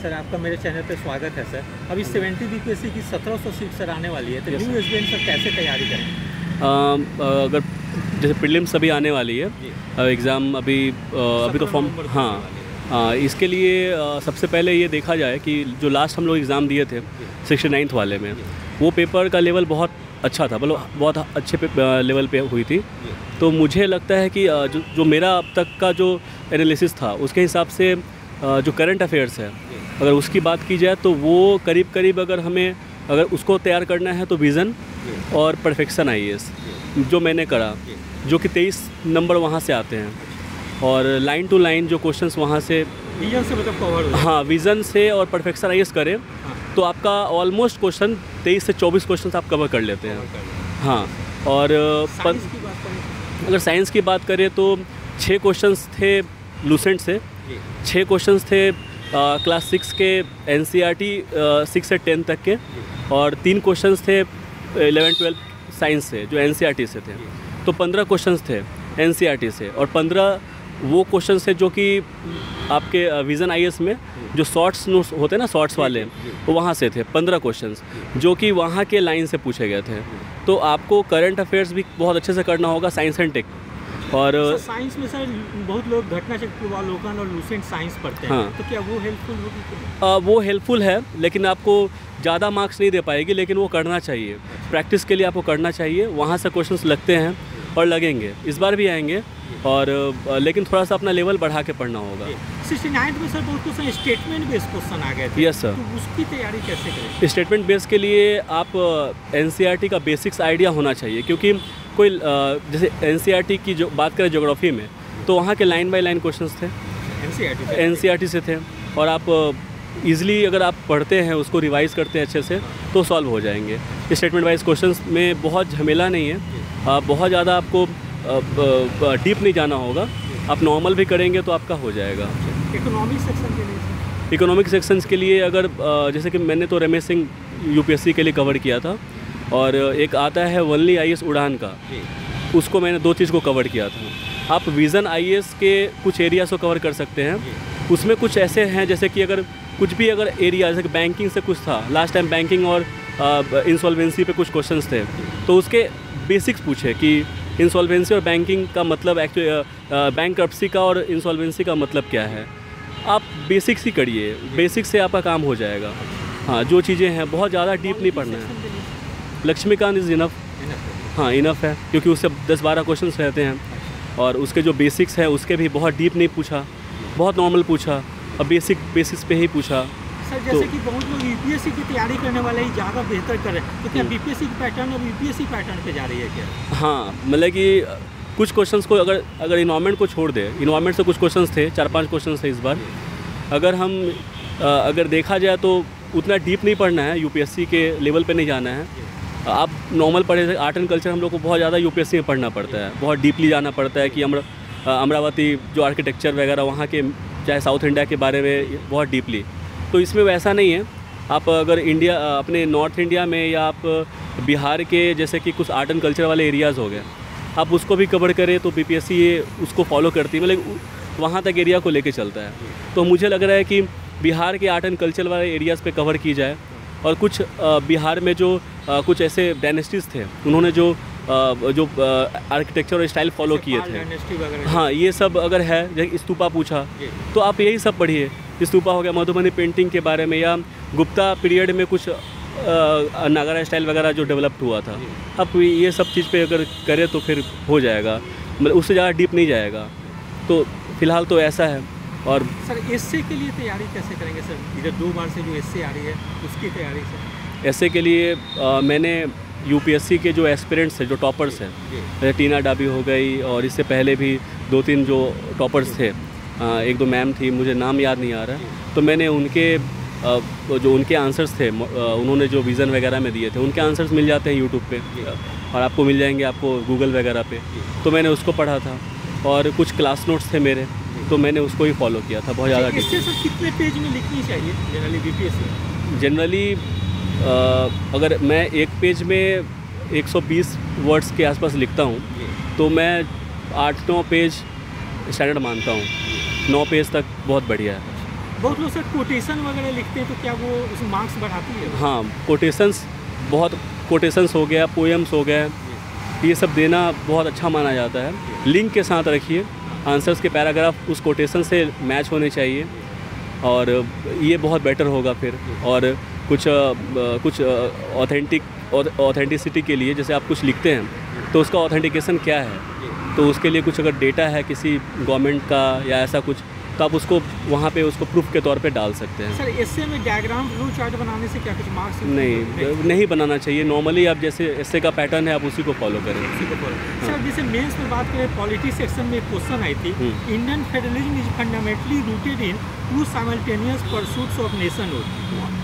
Sir आपका मेरे channel पे स्वागत है सर। अभी 70 बीपीएससी की 1700 सीट सर आने वाली है, तो न्यू एस्पिरेंट सर कैसे तैयारी करें? अगर जैसे प्रीलिम्स अभी आने वाली है, एग्ज़ाम अभी तो फॉर्म, हाँ, इसके लिए सबसे पहले ये देखा जाए कि जो लास्ट हम लोग एग्ज़ाम दिए थे 69th वाले में, वो पेपर का लेवल बहुत अच्छा था, मतलब बहुत अच्छे लेवल पे हुई थी। तो मुझे लगता है कि जो मेरा अब तक का जो एनालिसिस था उसके हिसाब से जो करंट अफेयर्स है, अगर उसकी बात की जाए तो वो करीब अगर हमें उसको तैयार करना है तो विज़न और परफेक्शन आईएएस जो मैंने करा, जो कि 23 नंबर वहाँ से आते हैं, और लाइन टू लाइन जो क्वेश्चंस वहाँ से विजन से मतलब कवर हो, हाँ, विज़न से और परफेक्शन आईएएस करें तो आपका ऑलमोस्ट क्वेश्चन 23 से 24 क्वेश्चन आप कवर कर लेते हैं। हाँ, और अगर साइंस की बात करें तो 6 क्वेश्चंस थे लूसेंट से, 6 क्वेश्चंस थे क्लास 6 के एनसीईआरटी 6 से 10 तक के, और 3 क्वेश्चंस थे 11-12 साइंस से जो एनसीईआरटी से थे। तो 15 क्वेश्चंस थे एनसीईआरटी से, और 15 वो क्वेश्चंस थे जो कि आपके विज़न आईएएस में जो शॉर्ट्स नोट्स होते हैं ना, शॉर्ट्स वाले, वो वहाँ से थे 15 क्वेश्चंस जो कि वहाँ के लाइन से पूछे गए थे। तो आपको करंट अफेयर्स भी बहुत अच्छे से करना होगा, साइंस एंड टेक। और साइंस में सर बहुत लोग घटना चक्रावलोकन और लूसेंट साइंस पढ़ते हैं, हाँ, तो क्या वो हेल्पफुल होगी? वो हेल्पफुल है, लेकिन आपको ज़्यादा मार्क्स नहीं दे पाएगी, लेकिन वो करना चाहिए, प्रैक्टिस के लिए आपको करना चाहिए। वहाँ से क्वेश्चंस लगते हैं और लगेंगे, इस बार भी आएंगे, और लेकिन थोड़ा सा अपना लेवल बढ़ा के पढ़ना होगा। 69 में सर बहुत क्वेश्चन स्टेटमेंट बेस्ड क्वेश्चन आ गए थे। Yes sir. तो उसकी तैयारी कैसे करें? स्टेटमेंट बेस के लिए आप एनसीईआरटी का बेसिक्स आइडिया होना चाहिए, क्योंकि कोई जैसे एनसीईआरटी की जो बात करें ज्योग्राफी में, तो वहाँ के लाइन बाय लाइन क्वेश्चंस थे एनसीईआरटी से थे, और आप ईज़िली अगर आप पढ़ते हैं, उसको रिवाइज़ करते हैं अच्छे से, तो सॉल्व हो जाएंगे। स्टेटमेंट वाइज क्वेश्चंस में बहुत झमेला नहीं है, बहुत ज़्यादा आपको डीप नहीं जाना होगा, आप नॉर्मल भी करेंगे तो आपका हो जाएगा। इकोनॉमिक सेक्शन के लिए? इकोनॉमिक सेक्शंस के लिए अगर जैसे कि मैंने तो रमेश सिंह यूपीएससी के लिए कवर किया था, और एक आता है वनली आईएएस उड़ान का, उसको मैंने 2 चीज़ को कवर किया था। आप विज़न आईएएस के कुछ एरियाज़ को कवर कर सकते हैं, उसमें कुछ ऐसे हैं जैसे कि अगर कुछ भी अगर एरिया, जैसे कि बैंकिंग से कुछ था, लास्ट टाइम बैंकिंग और इंसॉल्वेंसी पे कुछ क्वेश्चंस थे, तो उसके बेसिक्स पूछे कि इंसॉल्वेंसी और बैंकिंग का मतलब एक्चुअली बैंक्रप्सी का और इंसॉल्वेंसी का मतलब क्या है। आप बेसिक्स ही करिए, बेसिक्स से आपका काम हो जाएगा। हाँ, जो चीज़ें हैं बहुत ज़्यादा डीप नहीं पढ़ना है। लक्ष्मीकांत इज़ इनफ, हाँ इनफ है, क्योंकि उससे 10-12 क्वेश्चंस रहते हैं, और उसके जो बेसिक्स हैं उसके भी बहुत डीप नहीं पूछा, बहुत नॉर्मल पूछा, और बेसिक्स पे ही पूछा। सर जैसे कि बहुत लोग यूपीएससी की तैयारी करने वाले ही ज़्यादा बेहतर कर रहे हैं, तो क्या बीपीएससी की पैटर्न और यूपीएससी पैटर्न पे जा रही है क्या? हाँ, मतलब कि कुछ क्वेश्चंस को अगर इन्वायरमेंट को छोड़ दे, इन्वायरमेंट से कुछ क्वेश्चंस थे, 4-5 क्वेश्चंस थे इस बार। अगर देखा जाए तो उतना डीप नहीं पढ़ना है, यूपीएससी के लेवल पे नहीं जाना है। आप नॉर्मल पढ़े थे, आर्ट एंड कल्चर हम लोग को बहुत ज़्यादा यूपीएससी में पढ़ना पड़ता है, बहुत डीपली जाना पड़ता है कि अमरावती जो आर्किटेक्चर वगैरह वहाँ के, चाहे साउथ इंडिया के बारे में बहुत डीपली। तो इसमें वैसा नहीं है। आप अगर अपने नॉर्थ इंडिया में, या आप बिहार के जैसे कि कुछ आर्ट एंड कल्चर वाले एरियाज़ हो गए, आप उसको भी कवर करें तो बीपीएससी ये उसको फॉलो करती है, मतलब वहाँ तक एरिया को लेके चलता है। तो मुझे लग रहा है कि बिहार के आर्ट एंड कल्चर वाले एरियाज़ पे कवर की जाए, और कुछ बिहार में जो कुछ ऐसे डायनेस्टीज़ थे, उन्होंने जो आर्किटेक्चर और स्टाइल फॉलो किए थे, हाँ, ये सब अगर है, जैसे स्तूपा पूछा, तो आप यही सब पढ़िए। स्तूपा हो गया, मधुबनी पेंटिंग के बारे में, या गुप्ता पीरियड में कुछ नागरा स्टाइल वगैरह जो डेवलप्ड हुआ था, अब ये सब चीज़ पे अगर करें तो फिर हो जाएगा, मतलब उससे ज़्यादा डीप नहीं जाएगा। तो फिलहाल तो ऐसा है। और सर एसए के लिए तैयारी कैसे करेंगे सर? इधर 2 बार से जो एसए आ रही है उसकी तैयारी सर? एसए के लिए मैंने यूपीएससी के जो एस्पिरेंट्स हैं, जो टॉपर्स हैं, जैसे टीना डाबी हो गई, और इससे पहले भी 2-3 जो टॉपर्स थे, 1-2 मैम थी, मुझे नाम याद नहीं आ रहा, तो मैंने जो उनके आंसर्स थे, उन्होंने जो विज़न वगैरह में दिए थे, उनके आंसर्स मिल जाते हैं यूट्यूब पे, और आपको मिल जाएंगे, आपको गूगल वगैरह पे। तो मैंने उसको पढ़ा था, और कुछ क्लास नोट्स थे मेरे, तो मैंने उसको ही फॉलो किया था बहुत ज़्यादा। इससे सर कितने पेज में लिखनी चाहिए जनरली बीपीएससी? जनरली अगर मैं एक पेज में 120 वर्ड्स के आसपास लिखता हूँ, तो मैं 8-9 पेज स्टैंडर्ड मानता हूँ। 9 पेज तक बहुत बढ़िया है। बहुत लोग सर कोटेशन वगैरह लिखते हैं, तो क्या वो उस मार्क्स बढ़ाती है? हाँ, कोटेशंस, बहुत कोटेशंस हो गया, पोएम्स हो गए, ये सब देना बहुत अच्छा माना जाता है। लिंक के साथ रखिए, आंसर्स के पैराग्राफ उस कोटेशन से मैच होने चाहिए, और ये बहुत बेटर होगा फिर। और कुछ ऑथेंटिसिटी के लिए जैसे आप कुछ लिखते हैं तो उसका ऑथेंटिकेशन क्या है, तो उसके लिए कुछ अगर डेटा है किसी गवर्नमेंट का या ऐसा कुछ, तो आप उसको वहाँ पे उसको प्रूफ के तौर पे डाल सकते हैं। सर एस्से में डायग्राम फ्लो चार्ट बनाने से क्या कुछ मार्क्स? नहीं बनाना चाहिए। नॉर्मली आप जैसे एस्से का पैटर्न है आप उसी को फॉलो करें। सर जैसे मेंस में बात करें, पॉलिटी सेक्शन में एक क्वेश्चन आई थी, Indian federalism is fundamentally rooted in two simultaneous pursuits of nationhood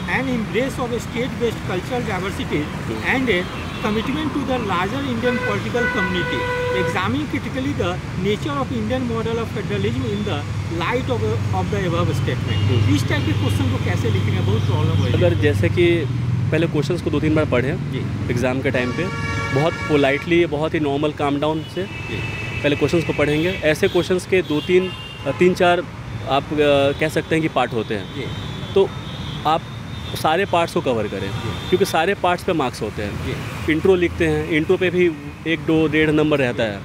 and embrace of state based cultural diversity and a commitment to the larger Indian political community, examining critically the nature of Indian model of federalism in the light of the above statement। इस type के question को कैसे लिखेंगे, बहुत problem है। अगर जैसे कि पहले क्वेश्चंस को 2-3 बार पढ़ें एग्ज़ाम के टाइम पे, बहुत पोलाइटली, बहुत ही नॉर्मल काम डाउन से पहले क्वेश्चंस को पढ़ेंगे। ऐसे क्वेश्चंस के 3-4 आप कह सकते हैं कि पार्ट होते हैं, तो आप सारे पार्ट्स को कवर करें, क्योंकि सारे पार्ट्स पे मार्क्स होते हैं। इंट्रो लिखते हैं, इंट्रो पे भी 1, 2, 1.5 नंबर रहता है,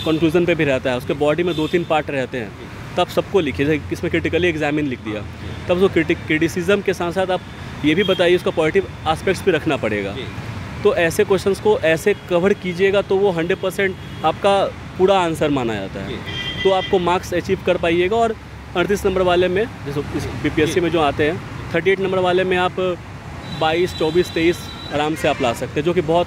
कंक्लूजन पे भी रहता है, उसके बॉडी में 2-3 पार्ट रहते हैं, तब सबको लिखिए। जैसे इसमें क्रिटिकली एग्जामिन लिख दिया, तब उसको क्रिटिसिज्म के साथ साथ आप ये भी बताइए उसका पॉजिटिव एस्पेक्ट्स भी रखना पड़ेगा। तो ऐसे क्वेश्चंस को ऐसे कवर कीजिएगा तो वो 100% आपका पूरा आंसर माना जाता है, तो आपको मार्क्स अचीव कर पाइएगा। और 38 नंबर वाले में, जैसे इस बीपीएससी में जो आते हैं, 38 नंबर वाले में आप 22, 24, 23 आराम से आप ला सकते हैं, जो कि बहुत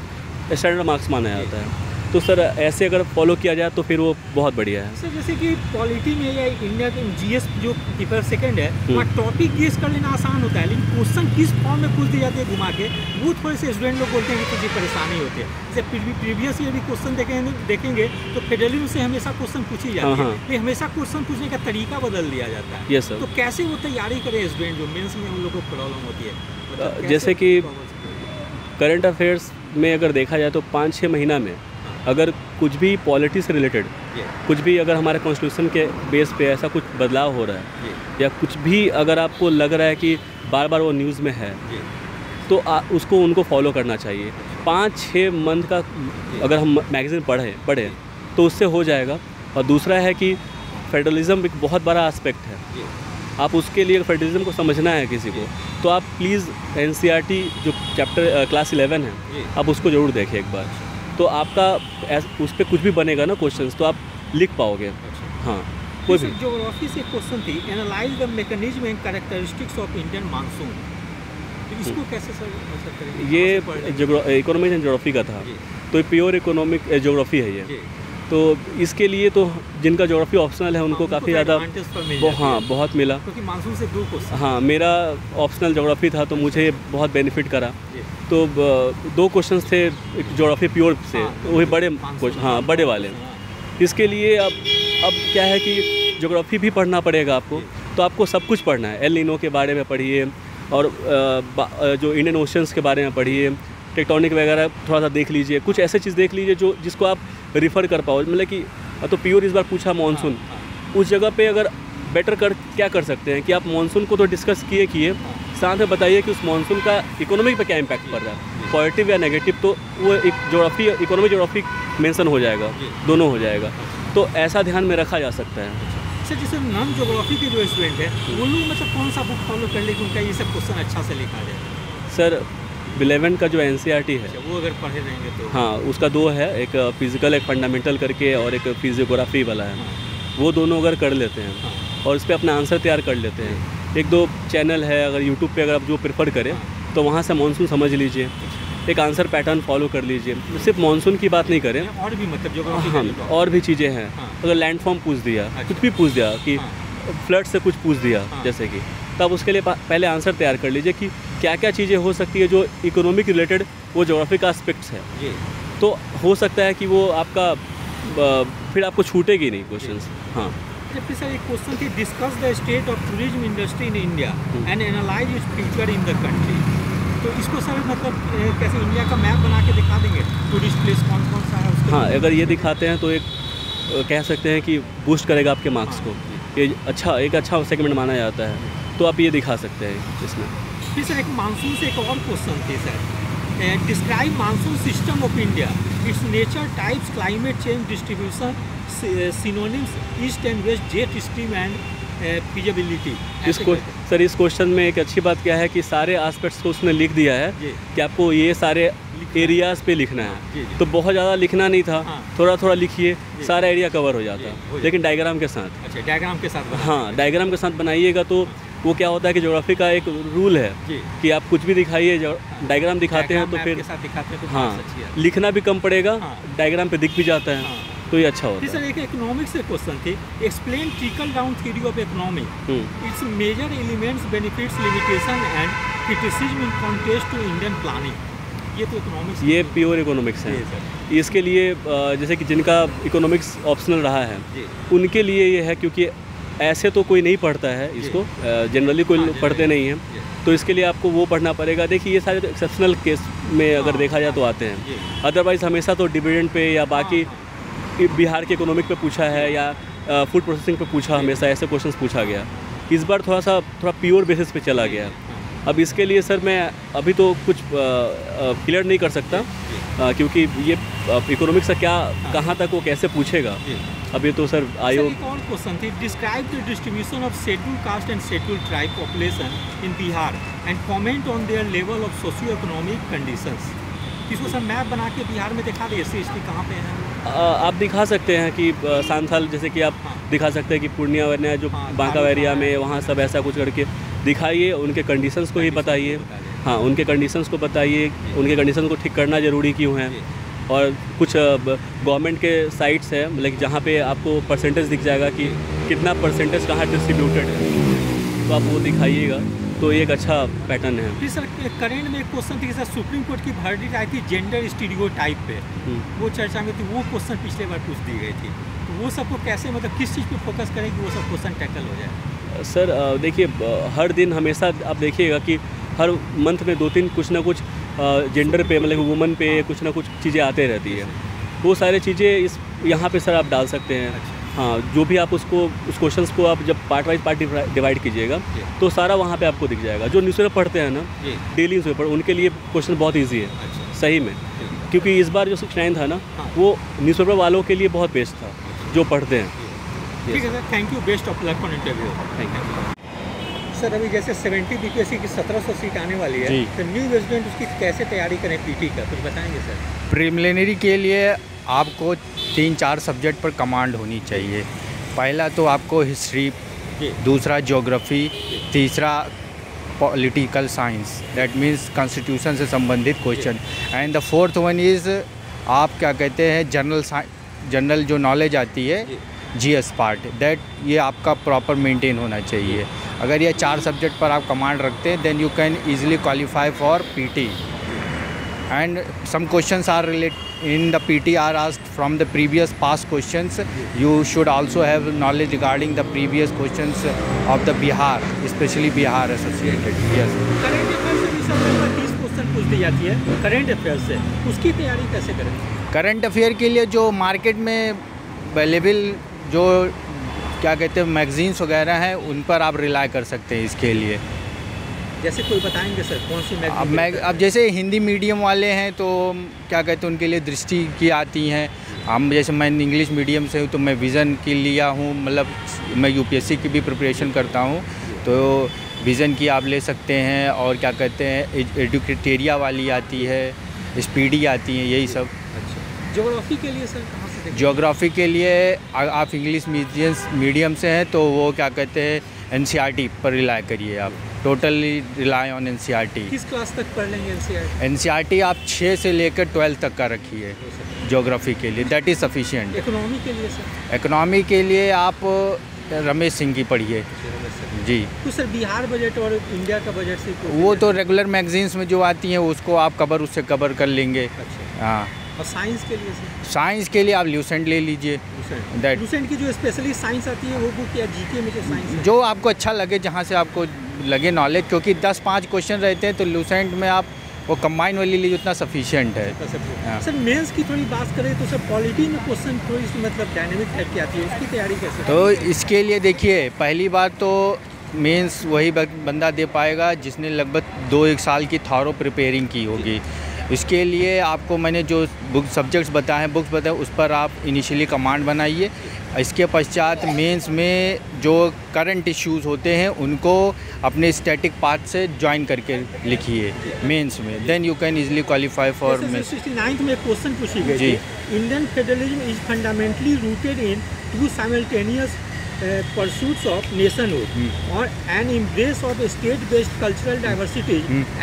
स्टैंडर्ड मार्क्स माना जाता है। तो सर ऐसे अगर फॉलो किया जाए तो फिर वो बहुत बढ़िया है। सर जैसे कि पॉलिटी में या इंडिया के जीएस जो पेपर सेकंड है, वहाँ टॉपिक गेस कर लेना आसान होता है, लेकिन क्वेश्चन किस फॉर्म में पूछ दिए जाते हैं घुमा के, वो थोड़े से स्टूडेंट लोग बोलते हैं कि तुझे परेशानी होती है। जैसे प्रीवियस ईयर भी क्वेश्चन देखेंगे तो फेडरलिज्म से हमेशा क्वेश्चन पूछी जाती है, लेकिन हमेशा क्वेश्चन पूछने का तरीका बदल दिया जाता है। Yes sir. तो कैसे वो तैयारी करे स्टूडेंट जो मेंस में उन लोगों को प्रॉब्लम होती है? जैसे कि करंट अफेयर्स में अगर देखा जाए तो 5-6 महीना में अगर कुछ भी पॉलिटी से रिलेटेड कुछ भी अगर हमारे कॉन्स्टिट्यूशन के बेस पे ऐसा कुछ बदलाव हो रहा है, या कुछ भी अगर आपको लग रहा है कि बार बार वो न्यूज़ में है, तो उसको उनको फॉलो करना चाहिए। 5-6 मंथ का अगर हम मैगज़ीन पढ़ें तो उससे हो जाएगा। और दूसरा है कि फेडरलिज्म एक बहुत बड़ा एस्पेक्ट है, आप उसके लिए फेडरलिज्म को समझना है किसी को, तो आप प्लीज़ NCERT जो चैप्टर क्लास 11 है, आप उसको ज़रूर देखें एक बार, तो आपका उस पर कुछ भी बनेगा ना क्वेश्चंस, तो आप लिख पाओगे। हाँ, कोई भी। ज्योग्राफी से क्वेश्चन थी, analyse the mechanism and characteristics of Indian monsoon, तो इसको कैसे सर करेंगे? ये इकोनॉमिक्स एंड ज्योग्राफी का था, तो प्योर इकोनॉमिक ज्योग्राफी है ये। तो इसके लिए तो जिनका ज्योग्राफी ऑप्शनल है उनको काफ़ी ज़्यादा बहुत मिला, क्योंकि मानसून से 2 क्वेश्चन। हाँ, मेरा ऑप्शनल ज्योग्राफी था तो मुझे बहुत बेनिफिट करा। तो 2 क्वेश्चंस थे ज्योग्राफी प्योर से, वही बड़े बड़े वाले। इसके लिए अब क्या है कि ज्योग्राफी भी पढ़ना पड़ेगा आपको, तो आपको सब कुछ पढ़ना है। एल नीनो के बारे में पढ़िए, और जो इंडियन ओशंस के बारे में पढ़िए, टेक्टोनिक वगैरह थोड़ा सा देख लीजिए, कुछ ऐसे चीज़ देख लीजिए जिसको आप रिफ़र कर पाओ। मतलब कि तो प्योर इस बार पूछा मानसून, उस जगह पे अगर बेटर क्या कर सकते हैं कि आप मानसून को तो डिस्कस किए, साथ में बताइए कि उस मानसून का इकोनॉमिक पे क्या इम्पैक्ट पड़ रहा है, पॉजिटिव या नेगेटिव, तो वो एक ज्योग्राफी, इकोनॉमिक ज्योग्राफी मेंशन हो जाएगा, दोनों हो जाएगा। तो ऐसा ध्यान में रखा जा सकता है। सर जैसे नॉन ज्योग्राफी के जो स्टूडेंट है वो लोग मतलब कौन सा बुक फॉलो कर ले कि उनका ये सब क्वेश्चन अच्छा से लिखा जाए? सर 11 का जो NCERT है, वो अगर पढ़े रहेंगे तो हाँ, उसका 2 है, एक फिजिकल, एक फंडामेंटल करके, और एक फिजियोग्राफी वाला है। वो दोनों अगर कर लेते हैं और इस पर अपना आंसर तैयार कर लेते हैं, 1-2 चैनल है अगर यूट्यूब पे अगर आप जो प्रेफर करें तो वहाँ से मानसून समझ लीजिए, एक आंसर पैटर्न फॉलो कर लीजिए। सिर्फ मानसून की बात नहीं करें, और भी मतलब हाँ, और भी चीज़ें हैं। अगर लैंडफॉर्म पूछ दिया, कुछ भी पूछ दिया कि फ्लड से कुछ पूछ दिया जैसे कि, तब उसके लिए पहले आंसर तैयार कर लीजिए कि क्या क्या चीज़ें हो सकती है जो इकोनॉमिक रिलेटेड वो ज्योग्राफी का एस्पेक्ट्स है। तो हो सकता है कि वो आपका फिर आपको छूटेगी नहीं क्वेश्चंस। हाँ, फिर सर एक क्वेश्चन थी, discuss the state of tourism industry in India and analyse its future in the country. तो इसको सर मतलब कैसे इंडिया का मैप बना के दिखा देंगे, टूरिस्ट प्लेस कौन कौन सा है उसको? हाँ, अगर ये दिखाते हैं तो एक कह सकते हैं कि बूस्ट करेगा आपके मार्क्स को। ये एक अच्छा सेगमेंट माना जाता है, तो आप ये दिखा सकते हैं इसमें। फिर सर एक मानसून से एक और क्वेश्चन थी sir, describe monsoon system of India, its nature, types, climate change, distribution, synonyms, east and west, jet stream and feasibility. इस क्वेश्चन में एक अच्छी बात क्या है कि सारे एस्पेक्ट्स को उसने लिख दिया है कि आपको ये सारे एरियाज़ पे लिखना है। तो बहुत ज़्यादा लिखना नहीं था, थोड़ा थोड़ा लिखिए, सारा एरिया कवर हो जाता है, लेकिन डायग्राम के साथ। अच्छा, डायग्राम के साथ हाँ, डायग्राम के साथ बनाइएगा तो वो क्या होता है कि ज्योग्राफी का एक रूल है कि आप कुछ भी दिखाइए, डायग्राम दिखाते हैं तो फिर हाँ लिखना भी कम पड़ेगा, डायग्राम पे दिख भी जाता है, तो ये अच्छा होता है। सर एक इकोनॉमिक्स से क्वेश्चन थी, explain trickle down theory of economic, its major elements, benefits, limitation and criticism in contest to Indian planning. ये तो इकोनॉमिक्स, ये प्योर इकोनॉमिक्स है। इसके लिए जैसे कि जिनका इकोनॉमिक्स ऑप्शनल रहा है उनके लिए ये है, क्योंकि ऐसे तो कोई नहीं पढ़ता है इसको, जनरली कोई पढ़ते नहीं हैं, तो इसके लिए आपको वो पढ़ना पड़ेगा। देखिए ये सारे तो एक्सेप्शनल केस में अगर देखा जाए तो आते हैं, अदरवाइज़ हमेशा तो डिविडेंड पे या बाकी बिहार के इकोनॉमिक पे पूछा है या फूड प्रोसेसिंग पे पूछा, हमेशा ऐसे क्वेश्चंस पूछा गया। इस बार थोड़ा प्योर बेसिस पे चला गया। अब इसके लिए सर मैं अभी तो कुछ क्लियर नहीं कर सकता, क्योंकि ये इकोनॉमिक्स का कहाँ तक वो कैसे पूछेगा, अब ये तो सर आयोग। एक और क्वेश्चन थी, describe the distribution of schedule caste and schedule tribe population in Bihar and comment on their level of socio economic conditions. इसको सर मैप बना के बिहार में दिखा दे SC ST कहाँ पे है। आप दिखा सकते हैं कि सांथाल, जैसे कि आप दिखा सकते हैं कि पूर्णिया वरना जो बांका एरिया में वहाँ सब ऐसा कुछ करके दिखाइए, उनके कंडीशंस को ही बताइए। हाँ, उनके कंडीशंस को बताइए, उनके कंडीशन को ठीक करना ज़रूरी क्यों है। और कुछ गवर्नमेंट के साइट्स है, मतलब जहाँ पे आपको परसेंटेज दिख जाएगा कि कितना परसेंटेज कहाँ डिस्ट्रीब्यूटेड है, तो आप वो दिखाइएगा, तो ये एक अच्छा पैटर्न है। फिर सर करेंट में एक क्वेश्चन थी कि सर सुप्रीम कोर्ट की वर्डिक्ट आई थी जेंडर स्टीरियोटाइप पे, वो चर्चा में थी, वो क्वेश्चन पिछले बार पूछ दी गई थी, तो वो सबको कैसे, मतलब किस चीज़ पे फोकस करें कि वो सब क्वेश्चन टैकल हो जाए। सर देखिए, हर दिन हमेशा आप देखिएगा कि हर मंथ में 2-3 कुछ ना कुछ जेंडर पे, मतलब वुमन पे कुछ ना कुछ चीज़ें आते रहती है। वो सारी चीज़ें यहाँ पे सर आप डाल सकते हैं। हाँ, जो भी आप उस क्वेश्चंस को आप जब पार्ट वाइज डिवाइड कीजिएगा तो सारा वहाँ पे आपको दिख जाएगा। जो न्यूज़पेपर पढ़ते हैं ना, डेली न्यूज़पेपर, उनके लिए क्वेश्चन बहुत ईजी है सही में, क्योंकि इस बार जो 69 था ना, वो न्यूज़पेपर वालों के लिए बहुत बेस्ट था जो पढ़ते हैं। ठीक है sir, thank you, best of luck for interview. Thank you sir. अभी जैसे 70 BPSC की 1700 सीट आने वाली है, तो न्यू रेजिडेंट उसकी कैसे तैयारी करें PT का, कुछ बताएंगे सर। प्रीलिमिनरी के लिए आपको 3-4 सब्जेक्ट पर कमांड होनी चाहिए। पहला तो आपको हिस्ट्री, दूसरा ज्योग्राफी, तीसरा political science, that means constitution से संबंधित question, and the fourth one is आप क्या कहते हैं जनरल जो नॉलेज आती है, GS पार्ट, दैट ये आपका प्रॉपर मेंटेन होना चाहिए। अगर ये 4 सब्जेक्ट पर आप कमांड रखते हैं then you can easily qualify for PT, and some questions are related in the PT are asked from the previous past questions. You should also have knowledge regarding the previous questions of the Bihar, especially Bihar associated. Yes. Current affair से भी sir 30 question पूछ दी जाती है current affair से, उसकी तैयारी कैसे करें। करंट अफेयर के लिए जो मार्केट में अवेलेबल जो क्या कहते हैं मैगजीन्स वगैरह हैं, उन पर आप रिलाई कर सकते हैं इसके लिए। जैसे कोई बताएंगे सर कौन सी मैगजीन? अब जैसे हिंदी मीडियम वाले हैं तो क्या कहते हैं उनके लिए दृष्टि की आती हैं। हम जैसे मैं इंग्लिश मीडियम से हूँ तो मैं विज़न के लिया हूँ, मतलब मैं UPSC की भी प्रिपरेशन करता हूँ, तो विज़न की आप ले सकते हैं। और क्या कहते हैं एडुकेटेरिया वाली आती है, स्पीडी आती हैं, यही सब। अच्छा, ज्योग्राफी के लिए सर कहाँ से देखें? ज्योग्राफी के लिए आप इंग्लिश मीडियम से हैं तो वो क्या कहते हैं NCERT पर रिलाई करिए आप, टोटली रिलाई ऑन NCERT। किस क्लास तक पढ़ लेंगे NCERT आप 6 से लेकर 12 तक का रखिए ज्योग्राफी के लिए, दैट इज़ सफिशिएंट। इकोनॉमी के लिए सर? इकोनॉमी के लिए आप रमेश सिंह की पढ़िए जी। तो सर बिहार बजट और इंडिया का बजट से वो तो रेगुलर मैगजीन्स में जो आती हैं उसको आप उससे कवर कर लेंगे। हाँ, और साइंस के लिए सर? साइंस के लिए आप ल्यूसेंट ले लीजिए। ल्यूसेंट की जो स्पेशली साइंस आती है वो बुक या GK में जो साइंस है? जो आपको अच्छा लगे, जहाँ से आपको लगे नॉलेज, क्योंकि 10-5 क्वेश्चन रहते हैं तो ल्यूसेंट में आप वो कंबाइन वाली लीजिए उतना सफिशिएंट है। हाँ। सर मेंस की थोड़ी बात करें तो सर पॉलिटी में क्वेश्चन थोड़ी सी मतलब डायनेमिक टाइप की आती है, उसकी तैयारी कैसे? तो इसके लिए देखिए, पहली बात तो मेंस वही बंदा दे पाएगा जिसने लगभग 2-1 साल की थॉरो प्रिपेयरिंग की होगी। इसके लिए आपको मैंने जो बुक सब्जेक्ट्स बताए हैं, बुक्स बताए, उस पर आप इनिशियली कमांड बनाइए। इसके पश्चात मेंस में जो करंट इश्यूज़ होते हैं उनको अपने स्टैटिक पार्ट से ज्वाइन करके लिखिए मेंस में, then you can easily qualify for mains. 69 में क्वेश्चन पूछी गई जी। थी, Indian federalism is fundamentally rooted in two simultaneous pursuits of nationhood or an embrace of state-based cultural diversity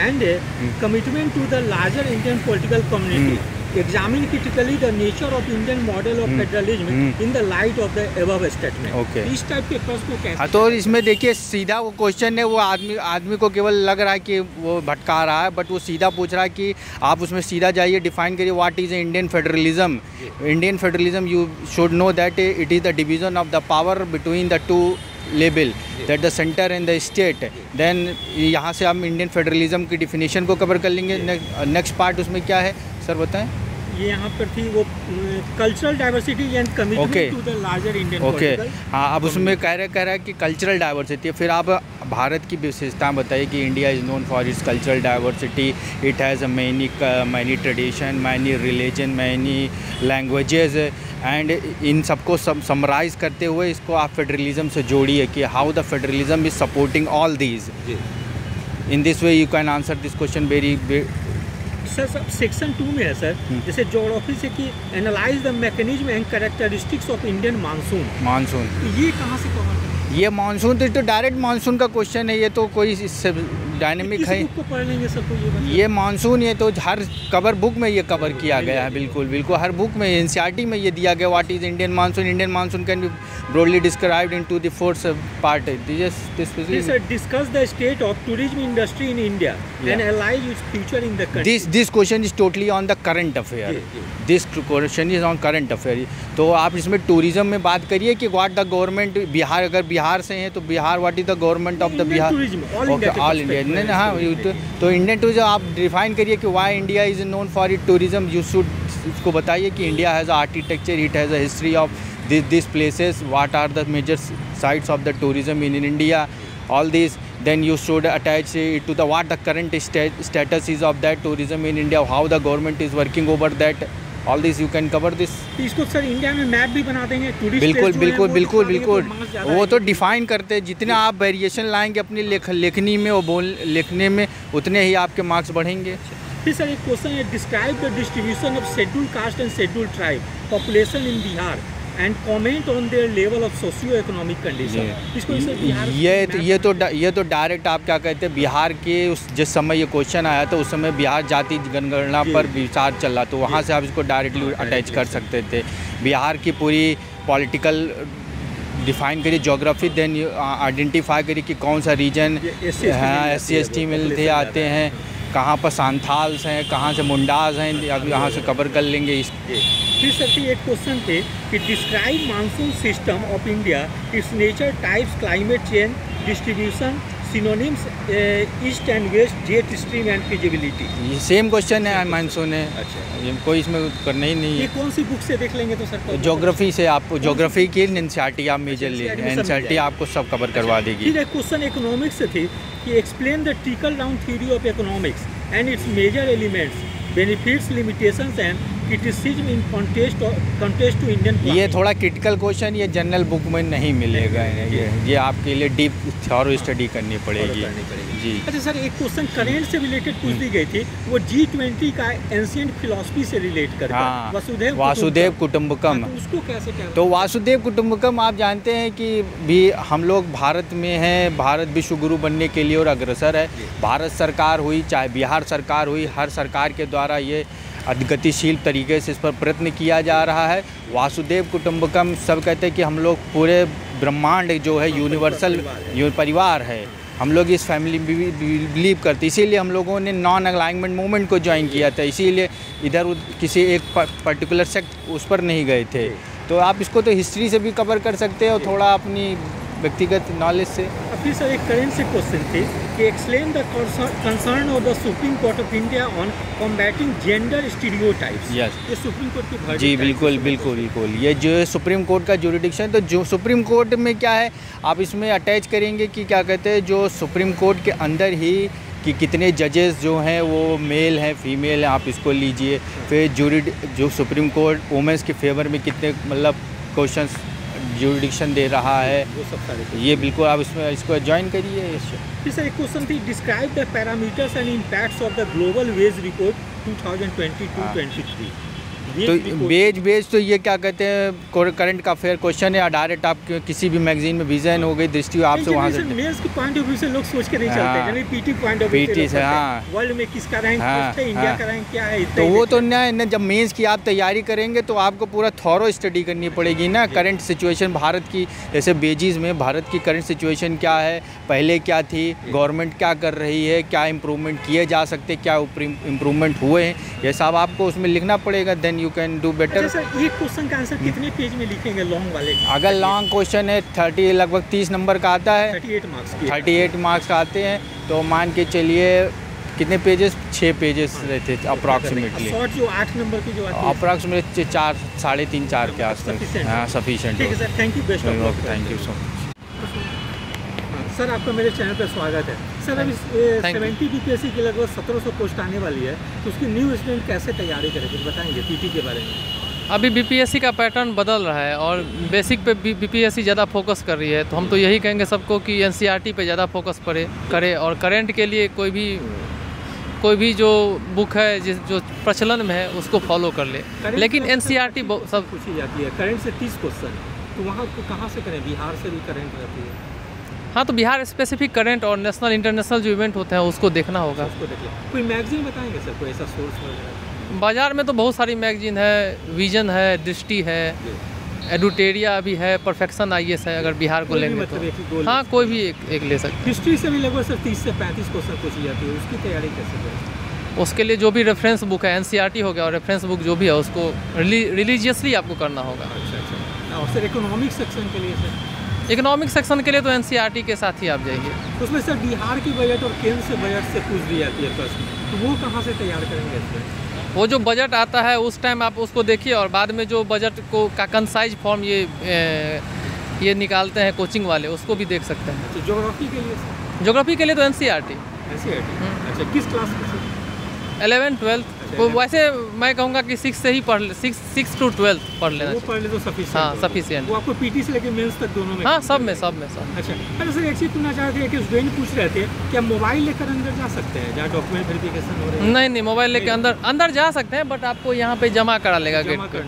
and a commitment to the larger Indian political community. Examine critically the nature of Indian model of federalism in the light of the above statement. Okay. इस type के प्रश्न को कैसे? हाँ, तो इसमें देखिए सीधा वो क्वेश्चन है, वो आदमी को केवल लग रहा है कि वो भटका रहा है, बट वो सीधा पूछ रहा है कि आप उसमें सीधा जाइए, डिफाइन करिए what is Indian federalism. Indian federalism you should know that it is the division of the power between the two level, that the centre and the state. Then यहाँ से हम इंडियन फेडरलिज्म की definition को cover कर लेंगे। Next part उसमें क्या है सर बताएं? ये यहाँ पर थी वो cultural diversity and commitment to the larger Indian political. हाँ, अब उसमें कह रहा है कि कल्चरल डाइवर्सिटी। फिर आप भारत की विशेषताएं बताइए कि India is known for its cultural diversity, it has many tradition, many religion, many languages, and in सबको समराइज़ करते हुए इसको आप फेडरलिज्म से जोड़िए कि how the federalism is supporting all these. In this way you can answer this question very. Sir section 2 में है सर, जैसे ज्योग्राफी से कि analyse the mechanism and characteristics of Indian monsoon. ये कहाँ से कवर करें? ये मानसून तो डायरेक्ट मानसून का क्वेश्चन है, ये तो कोई इससे डायनेमिक है। बुक को पढ़ लेंगे सर तो ये मानसून, ये तो हर कवर बुक में ये कवर किया गया है। बिल्कुल बिल्कुल हर बुक में एनसीईआरटी में ये दिया गया what is Indian monsoon. Indian monsoon can be broadly described into the 4 part. Sir discuss the state of tourism industry in India and analyse its future in the country. This question is totally on the current affair. This question is on current affair. तो आप इसमें tourism में बात करिए कि what the government Bihar, अगर बिहार से हैं तो Bihar what is the government of the Bihar. Okay, all India. नहीं हाँ, तो इंडियन टूरिज्म आप डिफाइन करिए कि why India is known for it tourism. You should इसको बताइए कि India has architecture, it has a history of this places, what are the major sites of the tourism in India, all this. then you should attach it to the what the current status is of that tourism in India, how the government is working over that, all this you can cover this। इसको sir India में map भी बना देंगे tourist. बिल्कुल वो तो define करते हैं। जितने आप वेरिएशन लाएंगे अपनी लेखनी में, वो लिखने में, उतने ही आपके मार्क्स बढ़ेंगे। फिर सर एक क्वेश्चन है, describe the distribution of schedule caste and schedule tribe population in Bihar and comment on their level of socio economic condition. इसको ये तो डायरेक्ट आप क्या कहते हैं, बिहार के जिस समय ये क्वेश्चन आया था उस समय बिहार जाति जनगणना पर विचार चल रहा, तो वहाँ से आप इसको डायरेक्टली अटैच कर सकते थे। बिहार की पूरी पॉलिटिकल डिफाइन करिए, ज्योग्राफी, देन आइडेंटिफाई करिए कि कौन सा रीजन SC/ST मिलते आते हैं, कहाँ पर सांथाल्स हैं, कहाँ से मुंडाज हैं, अब यहाँ से कवर कर लेंगे। फिर सर एक क्वेश्चन थे कि describe monsoon system of India, its nature, types, climate change, distribution, synonyms, east and west, jet stream and feasibility. ये सेम क्वेश्चन है, मानसून है। अच्छा, कोई इसमें करना ही नहीं है। ये कौन सी बुक से देख लेंगे तो सर? ज्योग्राफी से, आपको ज्योग्राफी की एनसीईआरटी आप मेजरली, एनसीईआरटी आपको सब कवर करवा देगी। फिर एक क्वेश्चन इकोनॉमिक्स से थी कि explain the trickle down theory of economics and its major elements, benefits, limitations and criticism in contest to Indian. ये थोड़ा क्रिटिकल क्वेश्चन, ये जनरल बुक में नहीं मिलेगा। ये आपके लिए डीप थॉरो स्टडी करनी पड़ेगी जी। अच्छा सर एक क्वेश्चन करेंट से रिलेटेड पूछ दी गई थी, वो G20 का एंशिएंट फिलॉसफी से रिलेट करके। हाँ, वासुदेव कुटुंबकम। तो उसको कैसे क्या? तो वासुदेव कुटुंबकम आप जानते हैं कि भी हम लोग भारत में हैं, भारत विश्व गुरु बनने के लिए और अग्रसर है। भारत सरकार हुई चाहे बिहार सरकार हुई, हर सरकार के द्वारा ये गतिशील तरीके से इस पर प्रयत्न किया जा रहा है। वासुदेव कुटुंबकम सब कहते हैं कि हम लोग पूरे ब्रह्मांड जो है यूनिवर्सल परिवार है, हम लोग इस फैमिली में बिलीव करते, इसीलिए हम लोगों ने नॉन अलाइनमेंट मूवमेंट को ज्वाइन किया था, इसीलिए इधर किसी एक पर्टिकुलर सेक्ट उस पर नहीं गए थे। तो आप इसको तो हिस्ट्री से भी कवर कर सकते हैं और थोड़ा अपनी व्यक्तिगत नॉलेज से। फिर सर एक करेंट से क्वेश्चन थी कि explain the concern of the supreme court of India on combating gender stereotypes. Yes, ये सुप्रीम कोर्ट की verdict जी है। बिल्कुल बिल्कुल बिल्कुल। ये जो है सुप्रीम कोर्ट का जुरिडिक्शन, तो जो सुप्रीम कोर्ट में क्या है, आप इसमें अटैच करेंगे कि क्या कहते हैं, जो सुप्रीम कोर्ट के अंदर ही कि कितने जजेस जो हैं वो मेल हैं फीमेल हैं, आप इसको लीजिए। फिर जो सुप्रीम कोर्ट वुमेंस के फेवर में कितने मतलब क्वेश्चंस जुरिडिक्शन दे रहा है, वो सब सारे ये बिल्कुल आप इसमें इसको ज्वाइन करिए। फिर सर एक क्वेश्चन थी, describe the parameters and impacts of the global wage report 2022-23। तो बेज तो ये क्या कहते हैं, करंट का फेयर क्वेश्चन है, डायरेक्ट आप किसी भी मैगजीन में विजन हो गई दृष्टि आपसे वहाँ से मेंस के पॉइंट ऑफ व्यू से लोग सोच के नहीं चलते, हाँ, यानी PT point of view PT से, हाँ, वर्ल्ड में किसका रैंक हाँ, है, इंडिया हाँ, का रैंक क्या है, तो वो तो न जब मेंस की आप तैयारी करेंगे तो आपको पूरा थॉरो स्टडी करनी पड़ेगी ना। करंट सिचुएशन भारत की, जैसे बेजीज में भारत की करंट सिचुएशन क्या है, पहले क्या थी, गवर्नमेंट क्या कर रही है, क्या इम्प्रूवमेंट किए जा सकते, क्या इम्प्रूवमेंट हुए हैं, ये सब आपको उसमें लिखना पड़ेगा। Then you can do better. Sir ये क्वेश्चन का आंसर कितने पेज में लिखेंगे लॉन्ग वाले? अगर लॉन्ग क्वेश्चन है 30 लगभग 30 नंबर का आता है, 38 मार्क्स का आते हैं, तो मान के चलिए कितने पेजेस, 6 पेजेस रहते थे अप्रॉक्सीमेटली। शॉर्ट जो 8 नंबर की जो आती है अप्रॉक्सीमेटली 4, 3.5, 4 के आसपास। हाँ, सफिशिएंट। ठीक है sir, thank you, best of luck. Thank you so much. Sir आपका मेरे चैनल पर स्वागत है। सर अभी 70 बीपीएससी की लगभग 1700 पोस्ट आने वाली है, तो उसकी न्यू स्टूडेंट कैसे तैयारी करेंगे, बताएंगे पीटी के बारे में? अभी बीपीएससी का पैटर्न बदल रहा है और बेसिक पे बीपीएससी ज़्यादा फोकस कर रही है, तो हम तो यही कहेंगे सबको कि एनसीईआरटी पे ज़्यादा फोकस करे और करंट के लिए कोई भी जो बुक है जो प्रचलन में है उसको फॉलो कर ले। लेकिन एनसीईआरटी सब पूछी जाती है करंट से 30 क्वेश्चन, तो वहाँ को कहाँ से करें? बिहार से भी करंट रहती है। हाँ, तो बिहार स्पेसिफिक करंट और नेशनल इंटरनेशनल जो इवेंट होते हैं उसको देखना होगा। उसको देख लें। कोई मैगजीन बताएंगे सर, कोई ऐसा सोर्स वगैरह? बाज़ार में तो बहुत सारी मैगजीन है, विजन है, दृष्टि है, एडुटेरिया भी है, परफेक्शन IAS है, अगर बिहार को लेंगे तो हाँ कोई भी एक ले सकते हैं। हिस्ट्री से भी लगभग सर 30 से 35 क्वेश्चन पूछी जाती है, उसकी तैयारी कैसे करें? उसके लिए जो भी रेफरेंस बुक है, एनसीईआरटी हो गया और रेफरेंस बुक जो भी है उसको रिलीजियसली आपको करना होगा। अच्छा। और सर इकोनॉमिक सेक्शन के लिए सर? इकोनॉमिक सेक्शन के लिए तो एनसीईआरटी के साथ ही आप जाइए। उसमें सर बिहार की बजट और केंद्र से बजट से पूछ दी जाती है प्रश्न, तो वो कहाँ से तैयार करेंगे इसमें? वो जो बजट आता है उस टाइम आप उसको देखिए और बाद में जो बजट का कंसाइज फॉर्म ये निकालते हैं कोचिंग वाले, उसको भी देख सकते हैं। ज्योग्राफी के लिए सर? ज्योग्राफी के लिए तो एनसीईआरटी। अच्छा, किस क्लास में? 11th 12th। तो वैसे मैं कहूँगा कि 6 से ही पढ़ ले, 6 to 12 पढ़ लेना। वो पढ़ ले तो सफिशिएंट। हाँ, सफिशिएंट। वो आपको पीटी से लेके मेंस तक दोनों में? हाँ, सब में। अच्छा, अरे सर एक चीज़ पूछना चाहते हैं कि स्टूडेंट पूछ रहे थे क्या मोबाइल लेकर अंदर जा सकते हैं जहाँ डॉक्यूमेंट वेरिफिकेशन हो रही है? नहीं, मोबाइल लेके अंदर जा सकते हैं, बट आपको यहाँ पे जमा करा लेगा गेट पे।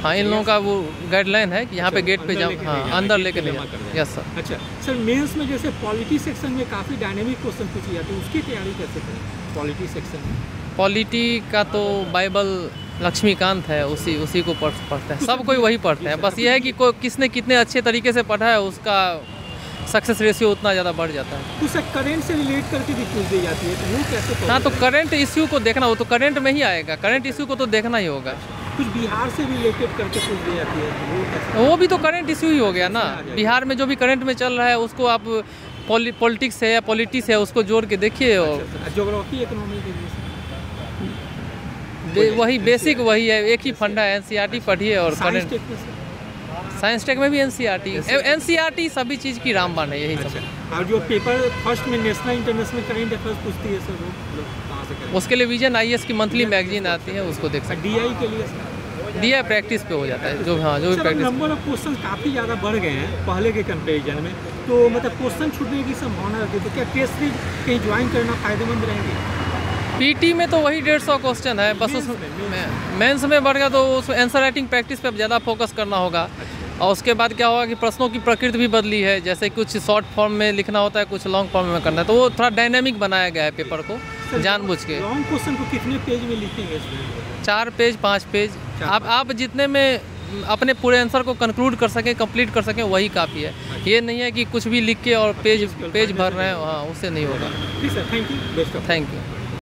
हाँ, इन लोगों का वो गाइडलाइन है कि यहाँ पे गेट पे अंदर लेके नहीं जाना। Yes sir. अच्छा सर, मेंस में जैसे पॉलिटी सेक्शन में काफ़ी डायनेमिक क्वेश्चन पूछी जाती है, उसकी तैयारी कैसे करें पॉलिटी सेक्शन में? पॉलिटी का तो बाइबल लक्ष्मीकांत है, उसी को पढ़ते हैं, सब कोई वही पढ़ते हैं। बस ये है कि किसने कितने अच्छे तरीके से पढ़ा है उसका सक्सेस रेशियो उतना ज़्यादा बढ़ जाता है। तो सर करंट से रिलेट करके भी पूछ दी जाती है, तो वो कैसे? हाँ, तो करंट इश्यू को देखना, वो तो करंट में ही आएगा, करंट इश्यू को तो देखना ही होगा। कुछ बिहार से भी रिलेटेड करके पूछ दी जाती है, वो भी तो करंट इश्यू ही हो गया ना। बिहार में जो भी करंट में चल रहा है उसको आप पॉलिटिक्स है या पॉलिटिक्स है उसको जोड़ के देखिए। और ज्योग्राफी इकोनॉमी के लिए वही बेसिक वही है, एक ही फंडा है, एनसीईआरटी पढ़िए और करंट। साइंस टेक में भी एनसीईआरटी सभी चीज़ की रामबाण है, यही सब। और जो पेपर फर्स्ट में नेशनल इंटरनेशनल करंट अफेयर्स पूछती है सर, वो कहाँ से करें? उसके लिए विजन IAS की मंथली मैगजीन आती है, उसको देख सकते DI के लिए हैं। DI प्रैक्टिस पे हो जाता है, जो भी प्रैक्टिस। नंबर ऑफ क्वेश्चन काफ़ी ज़्यादा बढ़ गए हैं पहले के कंपेरिजन में, तो मतलब क्वेश्चन छूटने की संभावना रहती है, तो क्या टेस्ट सीरीज कहीं ज्वाइन करना फ़ायदेमंद रहेंगे? पीटी में तो वही 150 क्वेश्चन है, बस उसमें मेंस में बढ़ गया तो उस आंसर राइटिंग प्रैक्टिस पे ज़्यादा फोकस करना होगा। और उसके बाद क्या होगा कि प्रश्नों की प्रकृति भी बदली है, जैसे कुछ शॉर्ट फॉर्म में लिखना होता है, कुछ लॉन्ग फॉर्म में करना है, तो वो थोड़ा डायनेमिक बनाया गया है पेपर को जानबूझ के। लॉन्ग क्वेश्चन को कितने पेज में लिखेंगे? 4 पेज 5 पेज, आप जितने में अपने पूरे आंसर को कंक्लूड कर सकें, कंप्लीट कर सकें, वही काफ़ी है। ये नहीं है कि कुछ भी लिख के और पेज भर रहे हैं, हाँ, उससे नहीं होगा। ठीक sir, thank you, best of. Thank you.